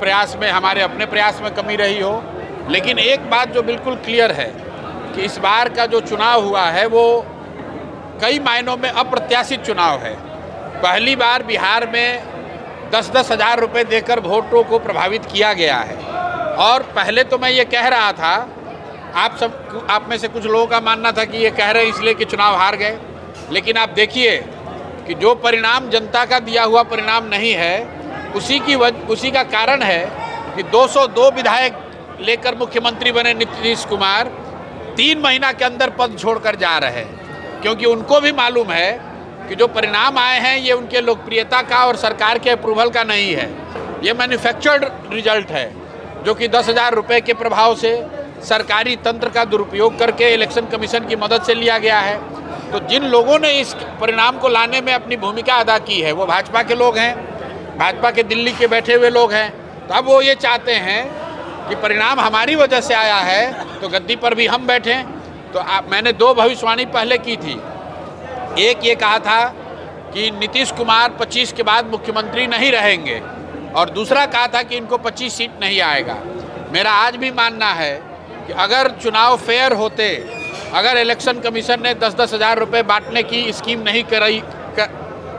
प्रयास में, हमारे अपने प्रयास में कमी रही हो, लेकिन एक बात जो बिल्कुल क्लियर है कि इस बार का जो चुनाव हुआ है वो कई मायनों में अप्रत्याशित चुनाव है। पहली बार बिहार में 10-10 हज़ार रुपये देकर वोटों को प्रभावित किया गया है। और पहले तो मैं ये कह रहा था, आप में से कुछ लोगों का मानना था कि ये कह रहे हैं इसलिए कि चुनाव हार गए, लेकिन आप देखिए कि जो परिणाम जनता का दिया हुआ परिणाम नहीं है, उसी का कारण है कि 202 विधायक लेकर मुख्यमंत्री बने नीतीश कुमार 3 महीना के अंदर पद छोड़कर जा रहे हैं, क्योंकि उनको भी मालूम है कि जो परिणाम आए हैं ये उनके लोकप्रियता का और सरकार के अप्रूवल का नहीं है, ये मैन्युफैक्चर्ड रिजल्ट है, जो कि 10,000 रुपये के प्रभाव से सरकारी तंत्र का दुरुपयोग करके इलेक्शन कमीशन की मदद से लिया गया है। तो जिन लोगों ने इस परिणाम को लाने में अपनी भूमिका अदा की है वो भाजपा के लोग हैं, भाजपा के दिल्ली के बैठे हुए लोग हैं। तो अब वो ये चाहते हैं कि परिणाम हमारी वजह से आया है तो गद्दी पर भी हम बैठें। तो मैंने 2 भविष्यवाणी पहले की थी। एक ये कहा था कि नीतीश कुमार 25 के बाद मुख्यमंत्री नहीं रहेंगे, और दूसरा कहा था कि इनको 25 सीट नहीं आएगा। मेरा आज भी मानना है कि अगर चुनाव फेयर होते, अगर इलेक्शन कमीशन ने 10-10 हज़ार रुपये बांटने की स्कीम नहीं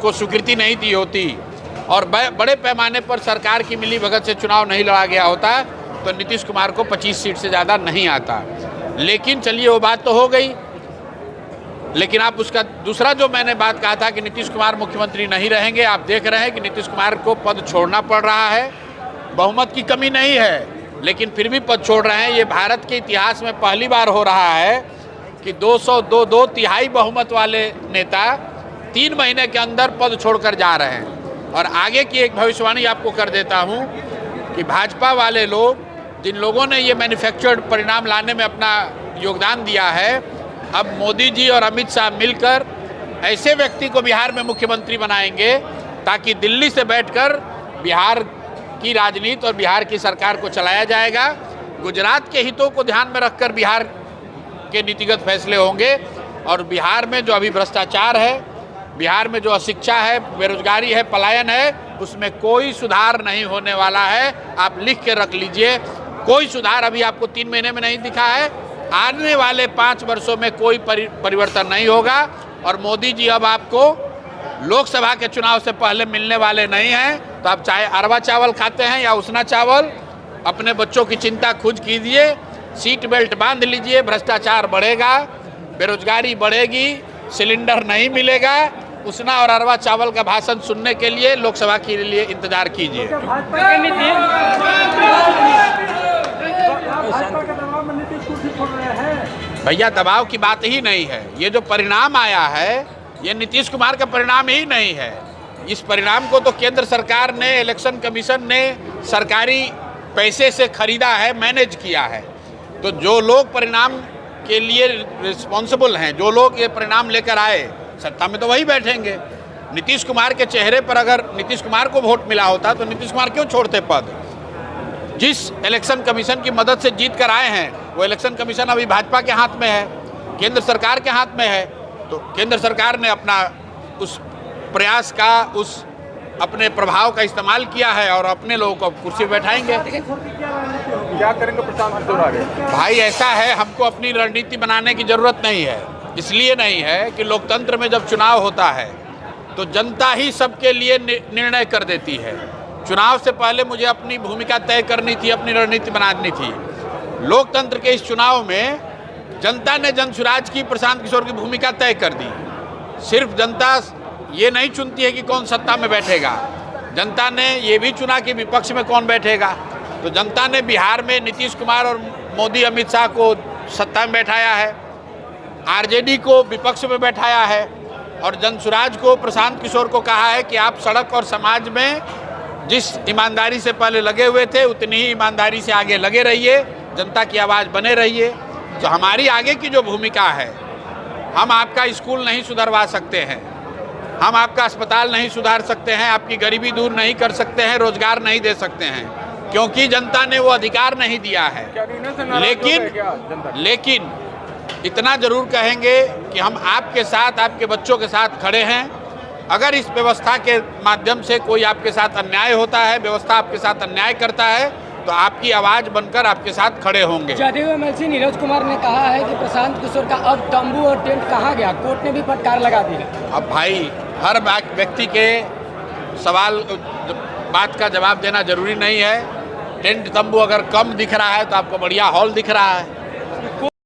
को स्वीकृति नहीं दी होती और बड़े पैमाने पर सरकार की मिलीभगत से चुनाव नहीं लड़ा गया होता, तो नीतीश कुमार को 25 सीट से ज़्यादा नहीं आता। लेकिन चलिए वो बात तो हो गई। लेकिन आप उसका दूसरा जो मैंने बात कहा था कि नीतीश कुमार मुख्यमंत्री नहीं रहेंगे, आप देख रहे हैं कि नीतीश कुमार को पद छोड़ना पड़ रहा है। बहुमत की कमी नहीं है, लेकिन फिर भी पद छोड़ रहे हैं। ये भारत के इतिहास में पहली बार हो रहा है कि 202 तिहाई बहुमत वाले नेता 3 महीने के अंदर पद छोड़कर जा रहे हैं। और आगे की एक भविष्यवाणी आपको कर देता हूँ कि भाजपा वाले लोग, जिन लोगों ने ये मैन्युफैक्चर्ड परिणाम लाने में अपना योगदान दिया है, अब मोदी जी और अमित शाह मिलकर ऐसे व्यक्ति को बिहार में मुख्यमंत्री बनाएंगे ताकि दिल्ली से बैठकर बिहार की राजनीति और बिहार की सरकार को चलाया जाएगा। गुजरात के हितों को ध्यान में रखकर बिहार के नीतिगत फैसले होंगे। और बिहार में जो अभी भ्रष्टाचार है, बिहार में जो अशिक्षा है, बेरोजगारी है, पलायन है, उसमें कोई सुधार नहीं होने वाला है। आप लिख के रख लीजिए, कोई सुधार अभी आपको 3 महीने में नहीं दिखा है। आने वाले 5 वर्षों में कोई परिवर्तन नहीं होगा। और मोदी जी अब आपको लोकसभा के चुनाव से पहले मिलने वाले नहीं हैं। तो आप चाहे अरवा चावल खाते हैं या उसना चावल, अपने बच्चों की चिंता खुद कीजिए, सीट बेल्ट बांध लीजिए। भ्रष्टाचार बढ़ेगा, बेरोजगारी बढ़ेगी, सिलेंडर नहीं मिलेगा। उसना और अरवा चावल का भाषण सुनने के लिए लोकसभा के लिए इंतजार कीजिए। भैया दबाव की बात ही नहीं है। ये जो परिणाम आया है ये नीतीश कुमार का परिणाम ही नहीं है। इस परिणाम को तो केंद्र सरकार ने, इलेक्शन कमीशन ने सरकारी पैसे से खरीदा है, मैनेज किया है। तो जो लोग परिणाम के लिए रिस्पॉन्सिबल हैं, जो लोग ये परिणाम लेकर आए, सत्ता में तो वही बैठेंगे। नीतीश कुमार के चेहरे पर अगर नीतीश कुमार को वोट मिला होता तो नीतीश कुमार क्यों छोड़ते पद? जिस इलेक्शन कमीशन की मदद से जीत कर आए हैं वो इलेक्शन कमीशन अभी भाजपा के हाथ में है, केंद्र सरकार के हाथ में है। तो केंद्र सरकार ने अपना उस प्रयास का, उस अपने प्रभाव का इस्तेमाल किया है और अपने लोगों को कुर्सी बैठाएंगे। क्या करेंगे प्रशांत किशोर आगे? भाई ऐसा है, हमको अपनी रणनीति बनाने की जरूरत नहीं है। इसलिए नहीं है कि लोकतंत्र में जब चुनाव होता है तो जनता ही सबके लिए निर्णय कर देती है। चुनाव से पहले मुझे अपनी भूमिका तय करनी थी, अपनी रणनीति बनानी थी। लोकतंत्र के इस चुनाव में जनता ने जनसुराज की, प्रशांत किशोर की भूमिका तय कर दी। सिर्फ जनता ये नहीं चुनती है कि कौन सत्ता में बैठेगा, जनता ने ये भी चुना कि विपक्ष में कौन बैठेगा। तो जनता ने बिहार में नीतीश कुमार और मोदी अमित शाह को सत्ता में बैठाया है, आरजेडी को विपक्ष में बैठाया है, और जनसुराज को, प्रशांत किशोर को कहा है कि आप सड़क और समाज में जिस ईमानदारी से पहले लगे हुए थे उतनी ही ईमानदारी से आगे लगे रहिए, जनता की आवाज़ बने रहिए। तो हमारी आगे की जो भूमिका है, हम आपका स्कूल नहीं सुधरवा सकते हैं, हम आपका अस्पताल नहीं सुधार सकते हैं, आपकी गरीबी दूर नहीं कर सकते हैं, रोजगार नहीं दे सकते हैं, क्योंकि जनता ने वो अधिकार नहीं दिया है। लेकिन इतना जरूर कहेंगे कि हम आपके साथ, आपके बच्चों के साथ खड़े हैं। अगर इस व्यवस्था के माध्यम से कोई आपके साथ अन्याय होता है, व्यवस्था आपके साथ अन्याय करता है, तो आपकी आवाज बनकर आपके साथ खड़े होंगे। जदयू एमएलसी नीरज कुमार ने कहा है कि प्रशांत किशोर का अब तंबू और टेंट कहाँ गया, कोर्ट ने भी फटकार लगा दी है। अब भाई हर व्यक्ति के सवाल बात का जवाब देना जरूरी नहीं है। टेंट तंबू अगर कम दिख रहा है तो आपको बढ़िया हॉल दिख रहा है।